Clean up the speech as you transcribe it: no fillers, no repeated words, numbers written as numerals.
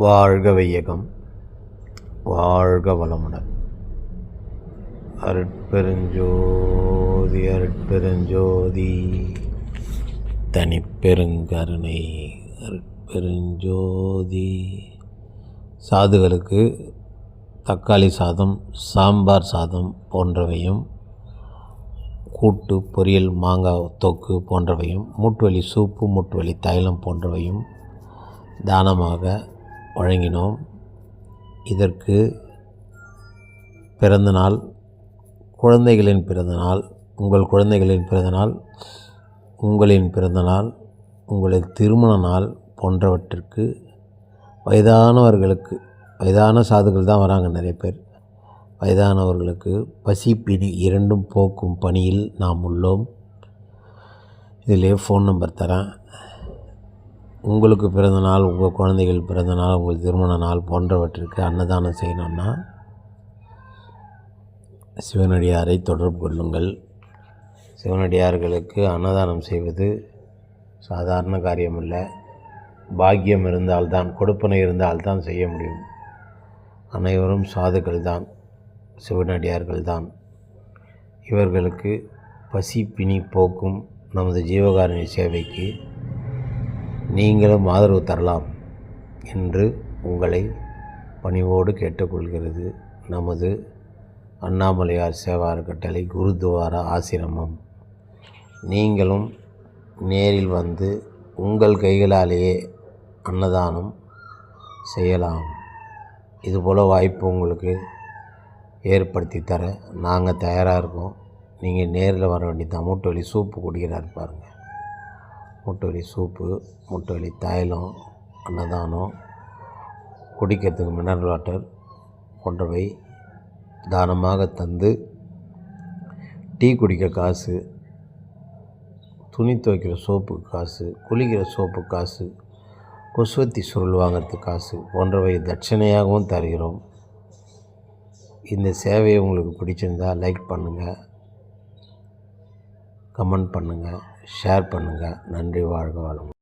வாழ்க வையகம், வாழ்க வளமுடன். அருட்பெருஞ்சோதி அருட்பெருஞ்சோதி தனிப்பெருங்கருணை அருட்பெருஞ்சோதி. சாதுகளுக்கு தக்காளி சாதம், சாம்பார் சாதம் போன்றவையும், கூட்டு பொரியல், மாங்காய் தொக்கு போன்றவையும், மூட்டுவலி சூப்பு, மூட்டுவலி தைலம் போன்றவையும் தானமாக வழங்கினோம். இதற்கு பிறந்தநாள், குழந்தைகளின் பிறந்தநாள், உங்கள் குழந்தைகளின் பிறந்தநாள், உங்களின் பிறந்தநாள், உங்களின் திருமண நாள் போன்றவற்றிற்கு வயதானவர்களுக்கு, வயதான சாதுகள் தான் வராங்க நிறைய பேர், வயதானவர்களுக்கு பசி பிணி இரண்டும் போக்கும் பணியில் நாம் உள்ளோம். இதிலே ஃபோன் நம்பர் தரேன். உங்களுக்கு பிறந்த நாள், உங்கள் குழந்தைகள் பிறந்த நாள், உங்கள் திருமண நாள் போன்றவற்றிற்கு அன்னதானம் செய்யணும்னா சிவனடியாரை தொடர்பு கொள்ளுங்கள். சிவனடியார்களுக்கு அன்னதானம் செய்வது சாதாரண காரியமல்ல. பாக்கியம் இருந்தால்தான், கொடுப்பனை இருந்தால்தான் செய்ய முடியும். அனைவரும் சாதுக்கள் தான், சிவனடியார்கள் தான். இவர்களுக்கு பசி பிணி போக்கும் நமது ஜீவகாருண்ய சேவைக்கு நீங்களும் ஆதரவு தரலாம் என்று உங்களை பணிவோடு கேட்டுக்கொள்கிறது நமது அண்ணாமலையார் சேவா அறக்கட்டளை குருத்வாரா ஆசிரமம். நீங்களும் நேரில் வந்து உங்கள் கைகளாலேயே அன்னதானம் செய்யலாம். இதுபோல் வாய்ப்பு உங்களுக்கு ஏற்படுத்தி தர நாங்கள் தயாராக இருக்கோம். நீங்கள் நேரில் வர வேண்டியதான். மூட்டு வலி சூப்பு குடிக்கிறாரு பாருங்கள், மூட்டு வலி சூப்பு, மூட்டு வலி தைலம், அன்னதானம், குடிக்கிறதுக்கு மினரல் வாட்டர் போன்றவை தானமாக தந்து, டீ குடிக்க காசு, துணி துவைக்கிற சோப்புக்கு காசு, குளிக்கிற சோப்பு காசு, கொசுவத்தி சுருள் வாங்கிறதுக்கு காசு போன்றவை தட்சணையாகவும் தருகிறோம். இந்த சேவையை உங்களுக்கு பிடிச்சிருந்தால் லைக் பண்ணுங்கள், கமெண்ட் பண்ணுங்கள், ஷேர் பண்ணுங்கள். நன்றி. வாழ்க வளமுடன்.